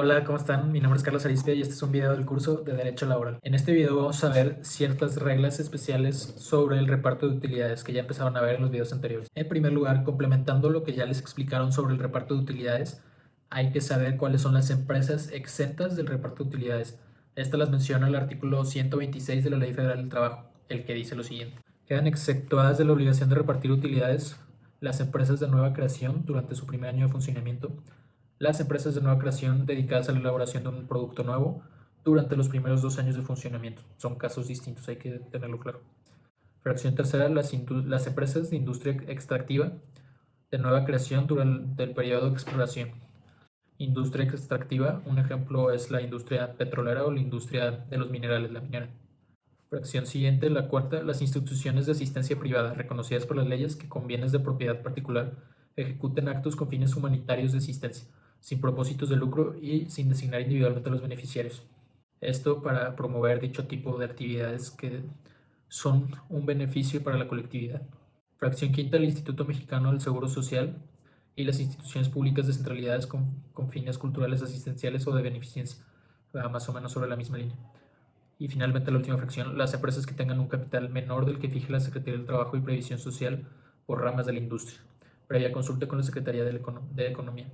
Hola, ¿cómo están? Mi nombre es Carlos Arizpe y este es un video del curso de Derecho Laboral. En este video vamos a ver ciertas reglas especiales sobre el reparto de utilidades que ya empezaron a ver en los videos anteriores. En primer lugar, complementando lo que ya les explicaron sobre el reparto de utilidades, hay que saber cuáles son las empresas exentas del reparto de utilidades. Estas las menciona el artículo 126 de la Ley Federal del Trabajo, el que dice lo siguiente. Quedan exceptuadas de la obligación de repartir utilidades las empresas de nueva creación durante su primer año de funcionamiento, las empresas de nueva creación dedicadas a la elaboración de un producto nuevo durante los primeros 2 años de funcionamiento. Son casos distintos, hay que tenerlo claro. Fracción tercera, las empresas de industria extractiva de nueva creación durante el periodo de exploración. Industria extractiva, un ejemplo es la industria petrolera o la industria de los minerales, la minera. Fracción siguiente, la cuarta, las instituciones de asistencia privada reconocidas por las leyes que con bienes de propiedad particular ejecuten actos con fines humanitarios de asistencia, sin propósitos de lucro y sin designar individualmente a los beneficiarios. Esto para promover dicho tipo de actividades que son un beneficio para la colectividad. Fracción quinta, el Instituto Mexicano del Seguro Social y las instituciones públicas descentralizadas con fines culturales, asistenciales o de beneficencia, más o menos sobre la misma línea. Y finalmente la última fracción, las empresas que tengan un capital menor del que fije la Secretaría del Trabajo y Previsión Social por ramas de la industria, previa consulta con la Secretaría de Economía.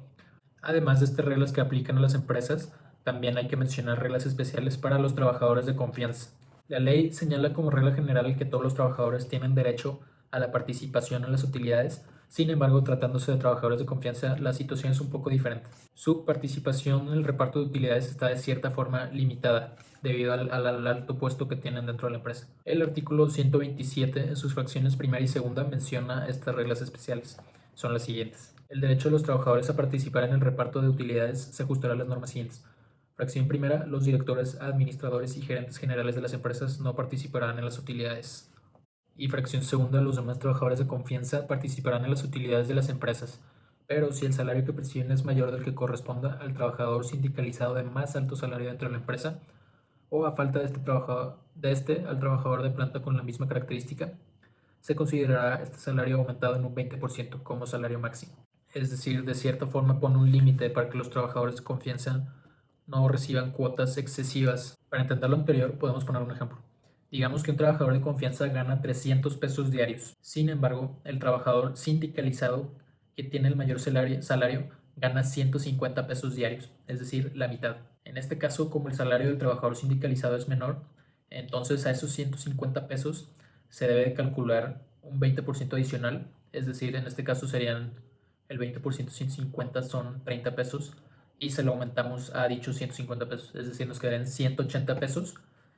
Además de estas reglas que aplican a las empresas, también hay que mencionar reglas especiales para los trabajadores de confianza. La ley señala como regla general que todos los trabajadores tienen derecho a la participación en las utilidades. Sin embargo, tratándose de trabajadores de confianza, la situación es un poco diferente. Su participación en el reparto de utilidades está de cierta forma limitada, debido al alto puesto que tienen dentro de la empresa. El artículo 127, en sus fracciones primera y segunda, menciona estas reglas especiales. Son las siguientes. El derecho de los trabajadores a participar en el reparto de utilidades se ajustará a las normas siguientes. Fracción primera, los directores, administradores y gerentes generales de las empresas no participarán en las utilidades. Y fracción segunda, los demás trabajadores de confianza participarán en las utilidades de las empresas, pero si el salario que perciben es mayor del que corresponda al trabajador sindicalizado de más alto salario dentro de la empresa, o a falta de al trabajador de planta con la misma característica, se considerará este salario aumentado en un 20% como salario máximo. Es decir, de cierta forma pone un límite para que los trabajadores de confianza no reciban cuotas excesivas. Para entender lo anterior, podemos poner un ejemplo. Digamos que un trabajador de confianza gana 300 pesos diarios. Sin embargo, el trabajador sindicalizado que tiene el mayor salario gana 150 pesos diarios, es decir, la mitad. En este caso, como el salario del trabajador sindicalizado es menor, entonces a esos 150 pesos se debe de calcular un 20% adicional, es decir, en este caso serían el 20% 150 son 30 pesos y se lo aumentamos a dichos 150 pesos, es decir, nos quedarían 180 pesos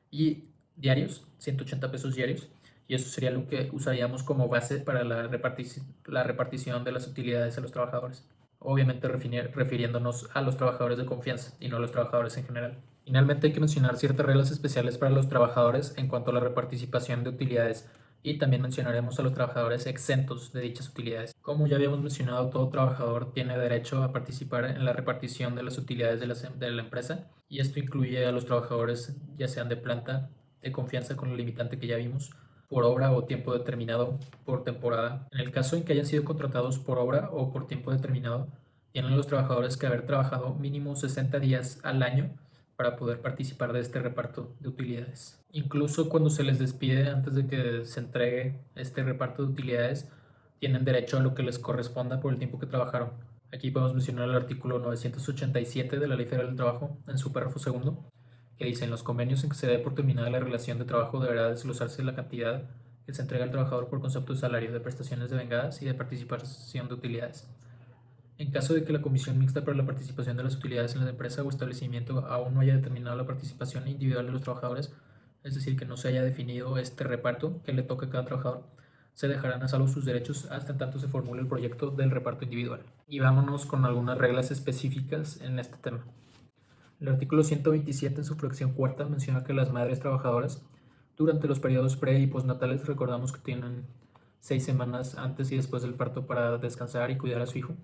y diarios, 180 pesos diarios, y eso sería lo que usaríamos como base para la repartición de las utilidades a los trabajadores. Obviamente refiriéndonos a los trabajadores de confianza y no a los trabajadores en general. Finalmente hay que mencionar ciertas reglas especiales para los trabajadores en cuanto a la repartición de utilidades y también mencionaremos a los trabajadores exentos de dichas utilidades. Como ya habíamos mencionado, todo trabajador tiene derecho a participar en la repartición de las utilidades de la empresa y esto incluye a los trabajadores ya sean de planta, de confianza con el limitante que ya vimos, por obra o tiempo determinado, por temporada. En el caso en que hayan sido contratados por obra o por tiempo determinado, tienen los trabajadores que haber trabajado mínimo 60 días al año para poder participar de este reparto de utilidades. Incluso cuando se les despide antes de que se entregue este reparto de utilidades, tienen derecho a lo que les corresponda por el tiempo que trabajaron. Aquí podemos mencionar el artículo 987 de la Ley Federal del Trabajo en su párrafo segundo, que dice: en los convenios en que se dé por terminada la relación de trabajo deberá desglosarse la cantidad que se entrega al trabajador por concepto de salario, de prestaciones devengadas y de participación de utilidades. En caso de que la Comisión Mixta para la Participación de las Utilidades en la empresa o establecimiento aún no haya determinado la participación individual de los trabajadores, es decir, que no se haya definido este reparto que le toca a cada trabajador, se dejarán a salvo sus derechos hasta en tanto se formule el proyecto del reparto individual. Y vámonos con algunas reglas específicas en este tema. El artículo 127 en su fracción cuarta menciona que las madres trabajadoras durante los periodos pre y postnatales, recordamos que tienen 6 semanas antes y después del parto para descansar y cuidar a su hijo,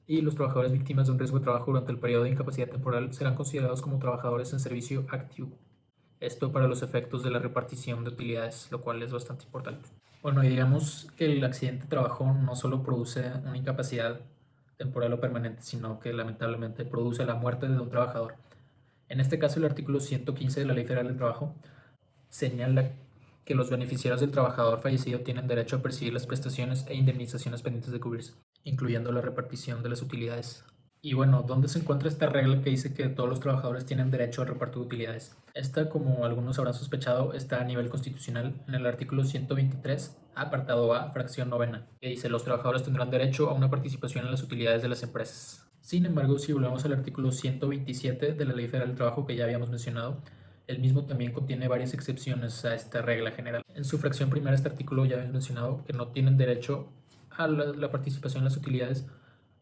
y los trabajadores víctimas de un riesgo de trabajo durante el periodo de incapacidad temporal serán considerados como trabajadores en servicio activo. Esto para los efectos de la repartición de utilidades, lo cual es bastante importante. Bueno, y digamos que el accidente de trabajo no solo produce una incapacidad temporal o permanente, sino que lamentablemente produce la muerte de un trabajador. En este caso, el artículo 115 de la Ley Federal del Trabajo señala que los beneficiarios del trabajador fallecido tienen derecho a percibir las prestaciones e indemnizaciones pendientes de cubrirse, incluyendo la repartición de las utilidades. Y bueno, ¿dónde se encuentra esta regla que dice que todos los trabajadores tienen derecho al reparto de utilidades? Esta, como algunos habrán sospechado, está a nivel constitucional en el artículo 123, apartado A, fracción novena, que dice: los trabajadores tendrán derecho a una participación en las utilidades de las empresas. Sin embargo, si volvemos al artículo 127 de la Ley Federal del Trabajo que ya habíamos mencionado, el mismo también contiene varias excepciones a esta regla general. En su fracción primera, este artículo ya habíamos mencionado que no tienen derecho a la participación en las utilidades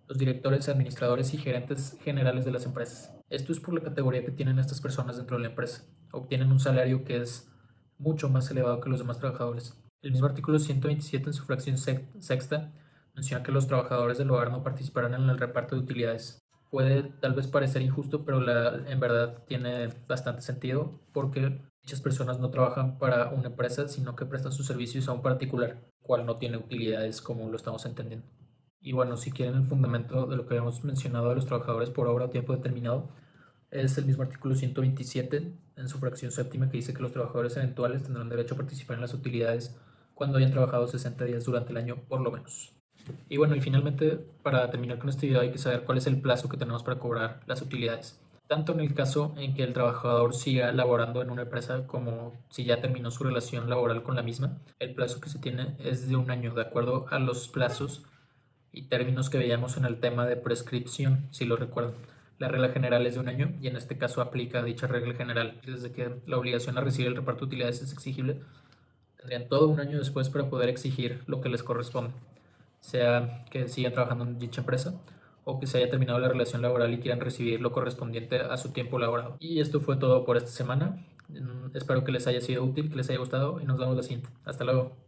los directores, administradores y gerentes generales de las empresas. Esto es por la categoría que tienen estas personas dentro de la empresa. Obtienen un salario que es mucho más elevado que los demás trabajadores. El mismo artículo 127 en su fracción sexta menciona que los trabajadores del hogar no participarán en el reparto de utilidades. Puede tal vez parecer injusto, pero en verdad tiene bastante sentido porque dichas personas no trabajan para una empresa, sino que prestan sus servicios a un particular, cual no tiene utilidades como lo estamos entendiendo. Y bueno, si quieren el fundamento de lo que habíamos mencionado de los trabajadores por obra o tiempo determinado, es el mismo artículo 127 en su fracción séptima que dice que los trabajadores eventuales tendrán derecho a participar en las utilidades cuando hayan trabajado 60 días durante el año por lo menos. Y bueno, y finalmente, para terminar con este video hay que saber cuál es el plazo que tenemos para cobrar las utilidades. Tanto en el caso en que el trabajador siga laborando en una empresa como si ya terminó su relación laboral con la misma, el plazo que se tiene es de un año, de acuerdo a los plazos y términos que veíamos en el tema de prescripción, si lo recuerdan. La regla general es de un año y en este caso aplica dicha regla general. Desde que la obligación a recibir el reparto de utilidades es exigible, tendrían todo un año después para poder exigir lo que les corresponde, sea que sigan trabajando en dicha empresa o que se haya terminado la relación laboral y quieran recibir lo correspondiente a su tiempo laborado. Y esto fue todo por esta semana. Espero que les haya sido útil, que les haya gustado y nos vemos la siguiente. Hasta luego.